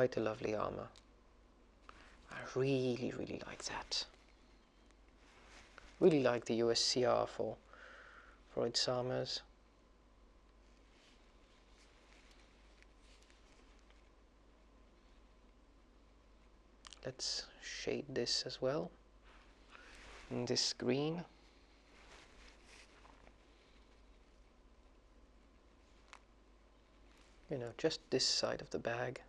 quite a lovely armor. I really, really like that. Really like the USCR for its armors. Let's shade this as well in this green. You know, just this side of the bag,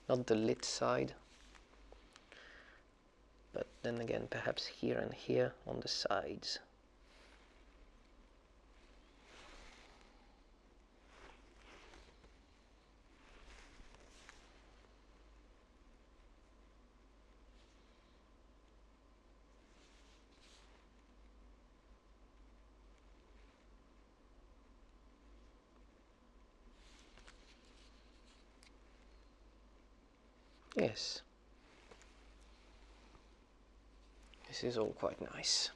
not the lit side, but then again perhaps here and here on the sides. Yes, this is all quite nice.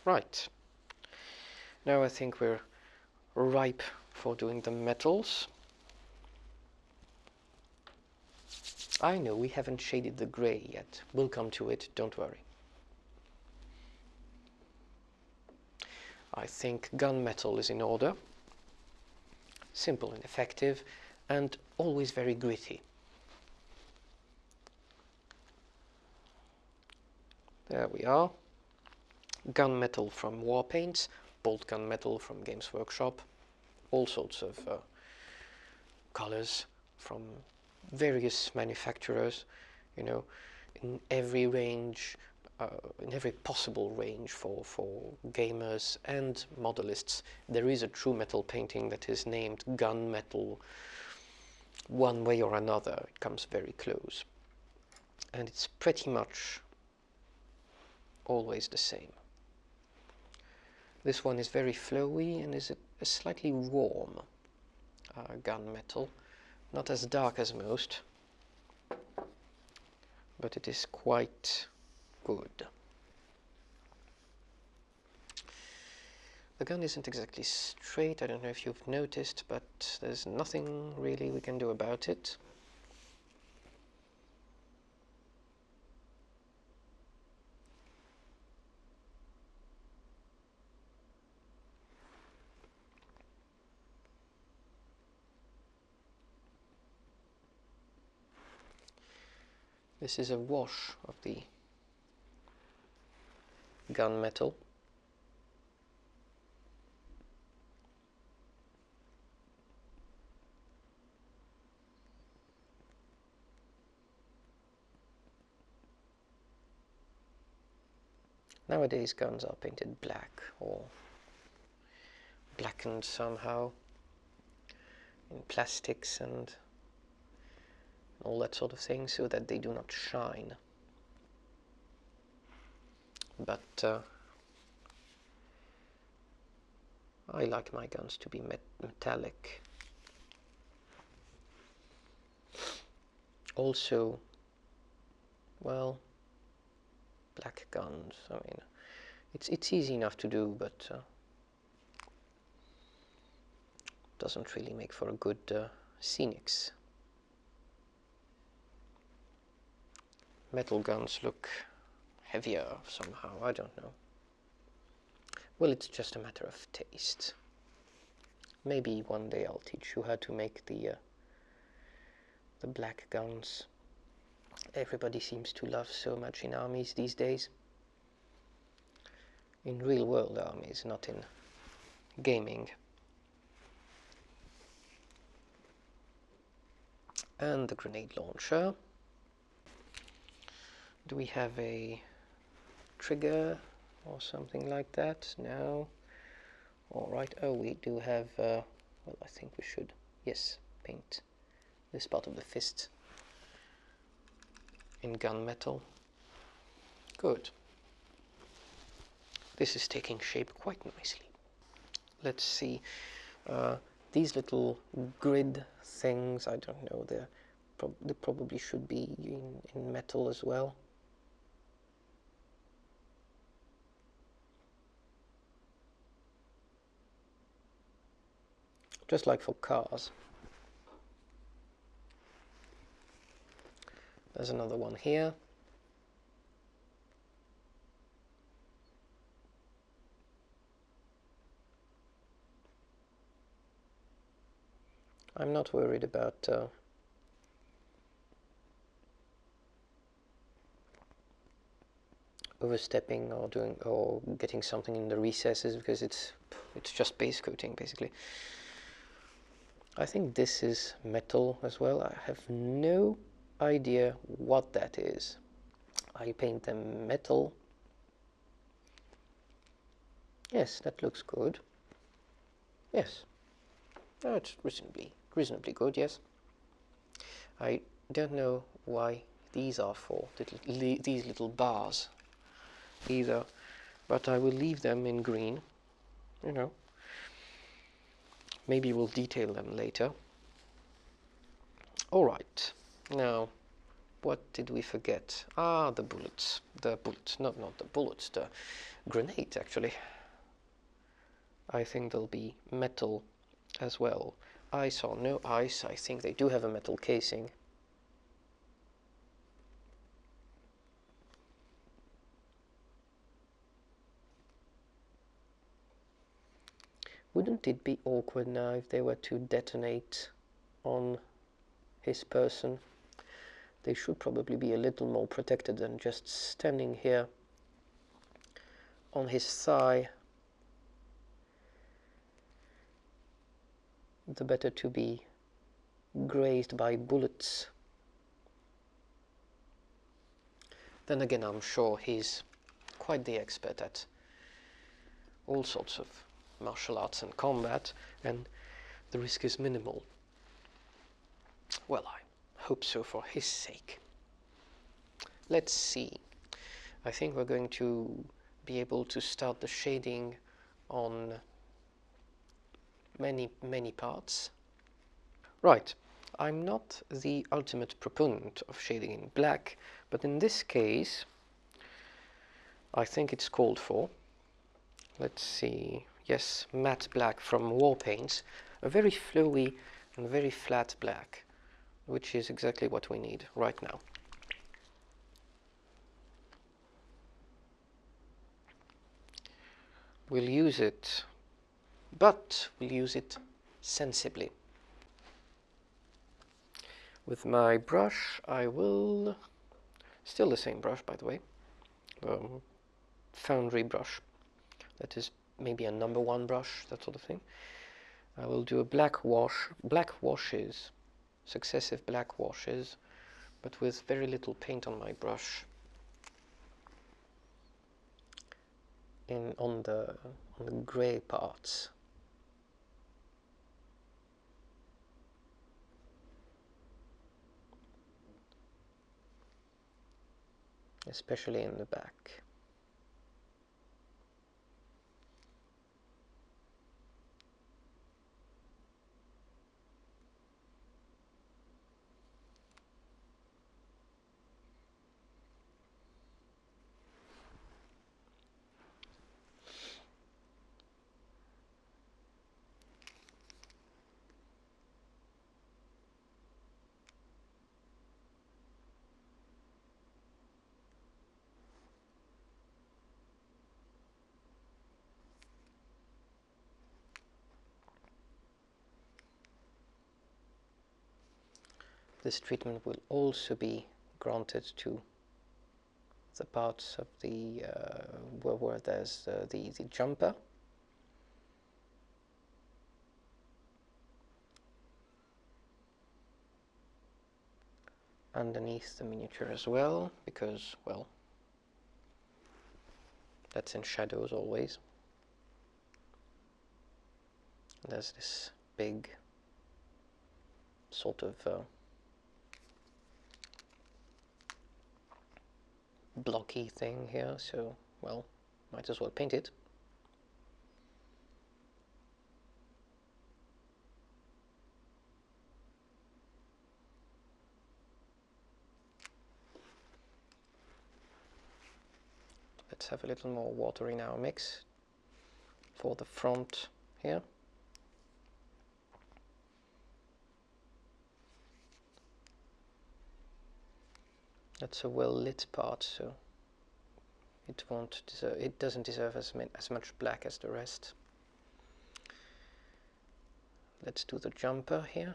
Right, now I think we're ripe for doing the metals. I know we haven't shaded the grey yet. We'll come to it, don't worry. I think gunmetal is in order. Simple and effective, and always very gritty. There we are. Gunmetal from Warpaints, bolt gunmetal from Games Workshop, all sorts of colors from various manufacturers, you know, in every range, in every possible range for gamers and modelists. There is a true metal painting that is named gunmetal. One way or another, it comes very close. And it's pretty much always the same. This one is very flowy and is a slightly warm gunmetal. Not as dark as most, but it is quite good. The gun isn't exactly straight, I don't know if you've noticed, but there's nothing really we can do about it. This is a wash of the gunmetal. Nowadays guns are painted black or blackened somehow in plastics and all that sort of thing, so that they do not shine. But I like my guns to be metallic. Also, well, black guns, I mean, it's easy enough to do, but doesn't really make for a good scenics. Metal guns look heavier somehow, I don't know. Well, it's just a matter of taste. Maybe one day I'll teach you how to make the black guns everybody seems to love so much in armies these days. In real world armies, not in gaming. And the grenade launcher. Do we have a trigger or something like that? No. Alright, oh, we do have, well, I think we should, yes, paint this part of the fist in gunmetal. Good. This is taking shape quite nicely. Let's see, these little grid things, I don't know, they probably should be in metal as well. just like for cars. There's another one here. I'm not worried about overstepping or getting something in the recesses, because it's just base coating basically. I think this is metal as well. I have no idea what that is. I paint them metal. Yes, that looks good. Yes, that's reasonably good. Yes. I don't know why these are for these little bars either, but I will leave them in green. You know, maybe we'll detail them later. All right. Now, what did we forget? Ah, the bullets. The bullets. Not the bullets. The grenades, actually. I think they'll be metal as well. I saw no ice. I think they do have a metal casing. Wouldn't it be awkward now if they were to detonate on his person? They should probably be a little more protected than just standing here on his thigh. The better to be grazed by bullets. Then again, I'm sure he's quite the expert at all sorts of martial arts and combat, and the risk is minimal. Well, I hope so for his sake. Let's see. I think we're going to be able to start the shading on many parts. Right, I'm not the ultimate proponent of shading in black, but in this case I think it's called for. Let's see. Yes, matte black from Warpaints, a very flowy and very flat black, which is exactly what we need right now. We'll use it, but we'll use it sensibly. With my brush, I will, still the same brush by the way, foundry brush, that is maybe a #1 brush, that sort of thing. I will do a black washes, successive black washes, but with very little paint on my brush on the grey parts. Especially in the back. This treatment will also be granted to the parts of the where there's the jumper. Underneath the miniature as well, because, well, that's in shadows always. There's this big sort of blocky thing here, so, well, might as well paint it. Let's have a little more water in our mix for the front here. That's a well lit part, so it doesn't deserve as much black as the rest. Let's do the jumper here.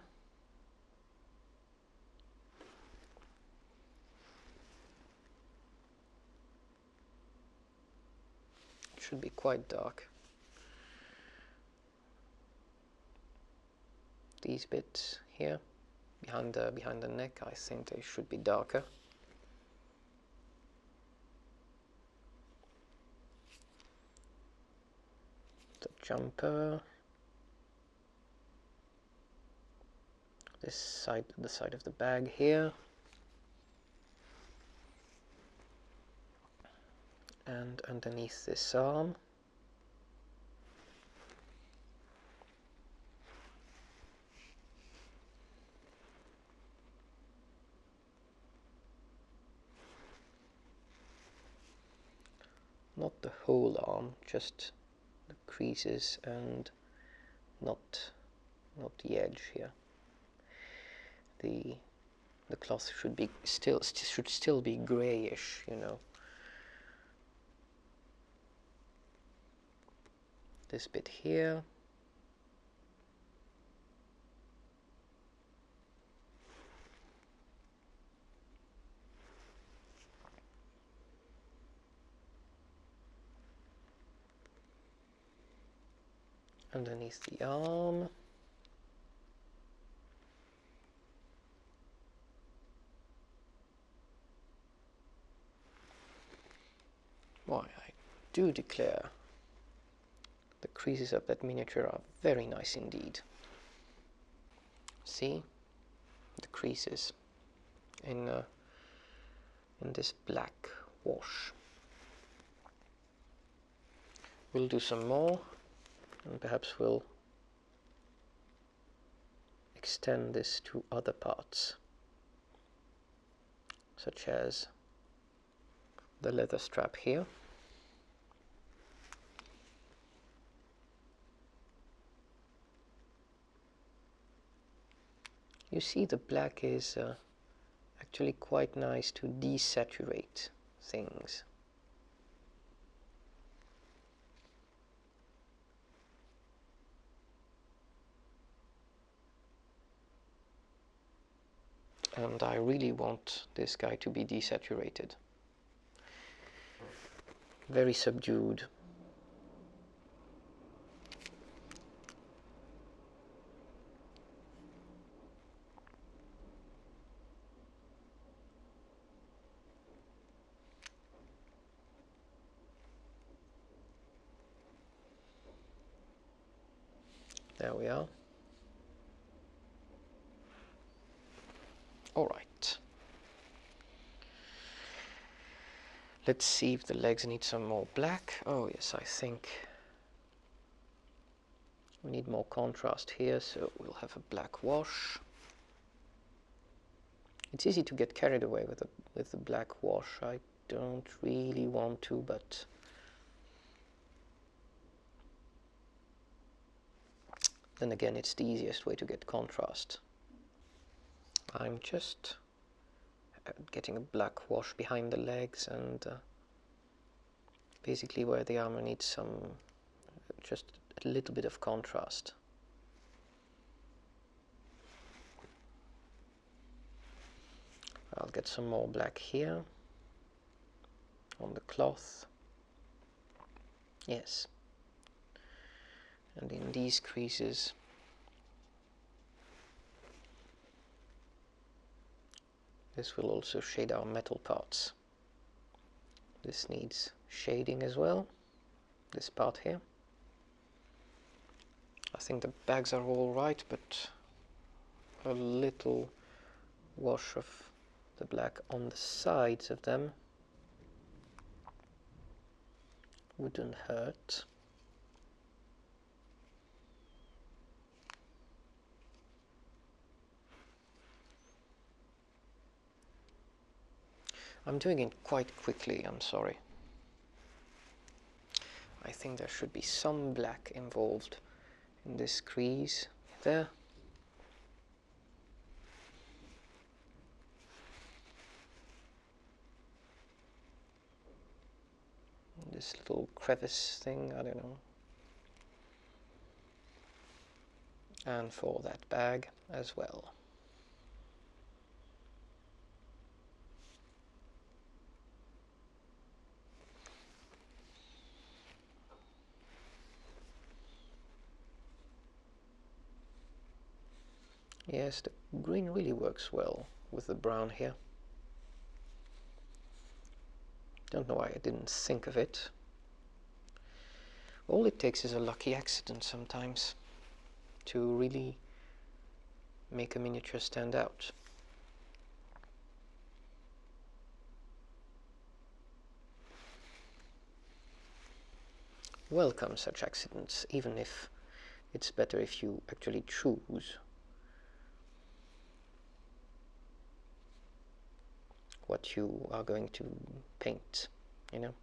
It should be quite dark. These bits here, behind the neck, I think they should be darker. The jumper. This side, the side of the bag here. And underneath this arm. Not the whole arm, just the creases and not the edge here. The cloth should be still be grayish, you know. This bit here. Underneath the arm. Why, I do declare the creases of that miniature are very nice indeed. See the creases in this black wash. We'll do some more, and perhaps we'll extend this to other parts, such as the leather strap here. You see, the black is actually quite nice to desaturate things. And I really want this guy to be desaturated. Very subdued. There we are. All right. Let's see if the legs need some more black. Oh yes, I think we need more contrast here, so we'll have a black wash. It's easy to get carried away with the black wash. I don't really want to, but then again, it's the easiest way to get contrast. I'm just getting a black wash behind the legs and basically where the armor needs some, just a little bit of contrast. I'll get some more black here on the cloth. Yes. And in these creases, this will also shade our metal parts. This needs shading as well, this part here. I think the bags are all right, but a little wash of the black on the sides of them wouldn't hurt. I'm doing it quite quickly, I'm sorry. I think there should be some black involved in this crease there. this little crevice thing, I don't know. And for that bag as well. Yes, the green really works well with the brown here. Don't know why I didn't think of it. All it takes is a lucky accident sometimes to really make a miniature stand out. Welcome such accidents, even if it's better if you actually choose what you are going to paint, you know.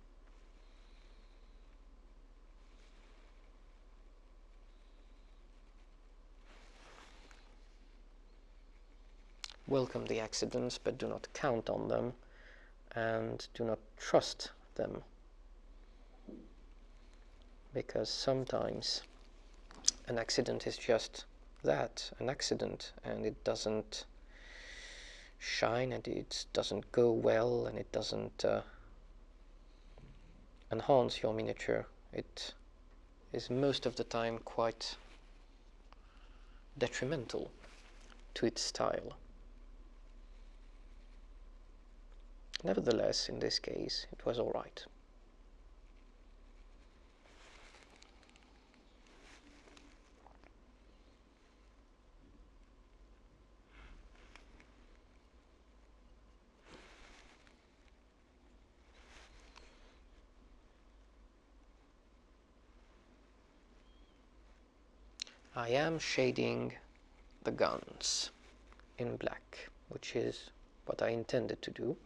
Welcome the accidents, but do not count on them, and do not trust them, because sometimes an accident is just that, an accident, and it doesn't shine, and it doesn't go well, and it doesn't enhance your miniature. It is most of the time quite detrimental to its style. Nevertheless, in this case, it was all right. I am shading the guns in black, which is what I intended to do.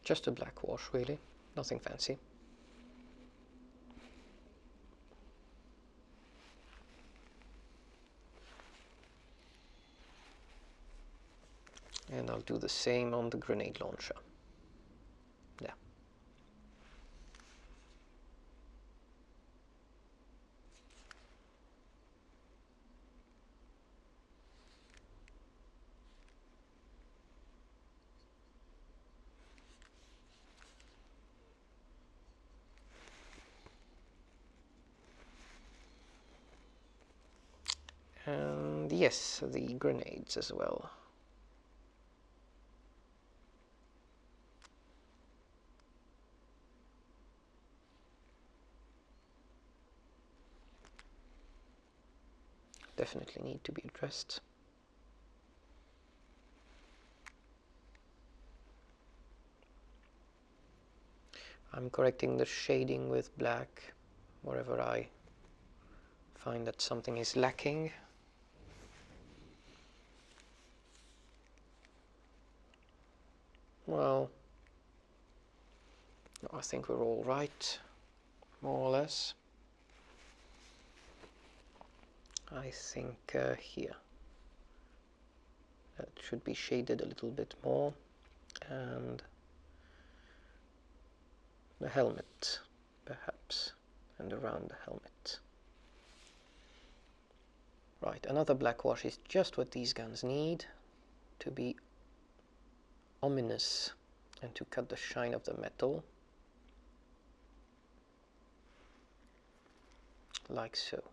Just a black wash, really, nothing fancy. And I'll do the same on the grenade launcher. Yeah. And yes, the grenades as well. Definitely need to be addressed. I'm correcting the shading with black wherever I find that something is lacking. Well, I think we're all right, more or less. I think here that should be shaded a little bit more, and the helmet perhaps, and around the helmet. Right, another black wash is just what these guns need to be ominous and to cut the shine of the metal, like so.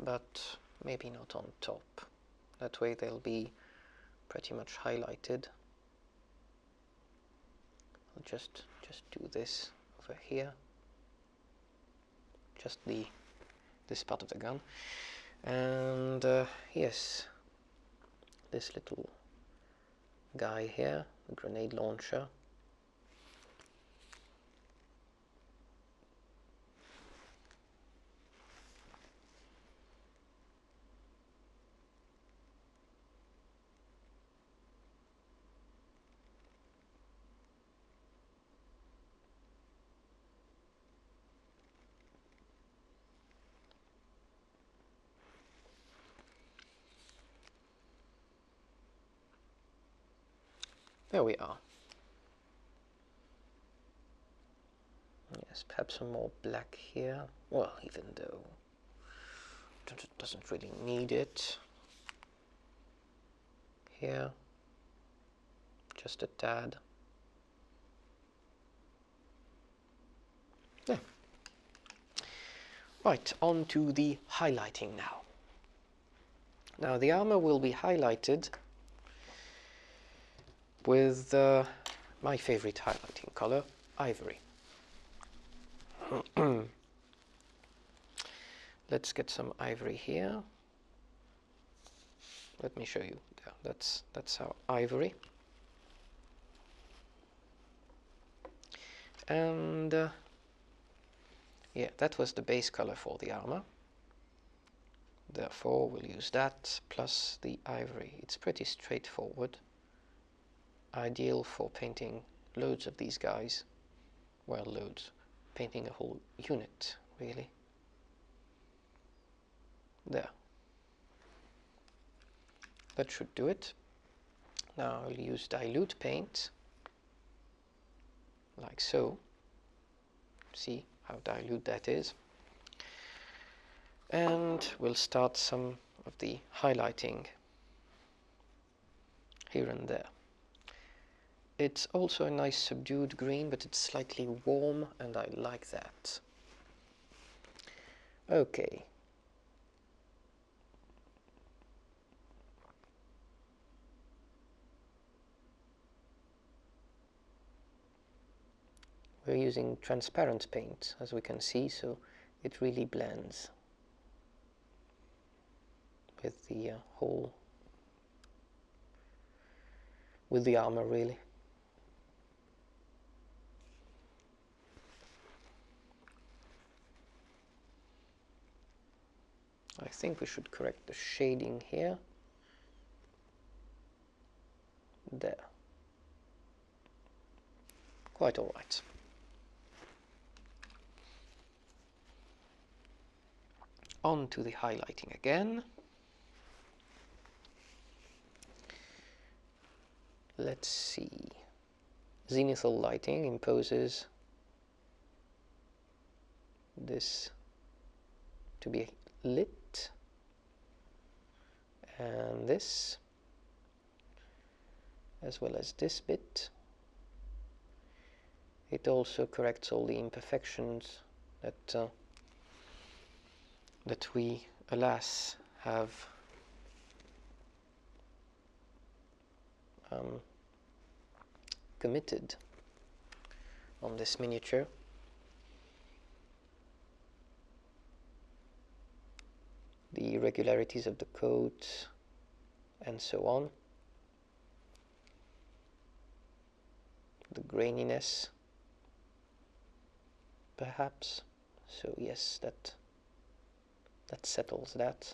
But maybe not on top. That way they'll be pretty much highlighted. I'll just do this over here. Just this part of the gun. And yes, this little guy here, the grenade launcher. There we are. Yes, perhaps some more black here. Well, even though it doesn't really need it. Here, just a tad. Yeah. Right, on to the highlighting now. Now the armor will be highlighted with my favorite highlighting color, ivory. Let's get some ivory here. Let me show you. Yeah, that's our ivory. And yeah, that was the base color for the armor. Therefore, we'll use that plus the ivory. It's pretty straightforward. Ideal for painting loads of these guys. Well, loads. Painting a whole unit, really. There. That should do it. Now I'll use dilute paint, like so. See how dilute that is. And we'll start some of the highlighting here and there. It's also a nice subdued green, but it's slightly warm, and I like that. Okay. We're using transparent paint, as we can see, so it really blends with the with the armor, really. I think we should correct the shading here. There. Quite all right. On to the highlighting again. Let's see. Zenithal lighting imposes this to be lit, and this, as well as this bit. It also corrects all the imperfections that that we, alas, have committed on this miniature. The irregularities of the coat and so on. The graininess, perhaps. So yes, that settles that.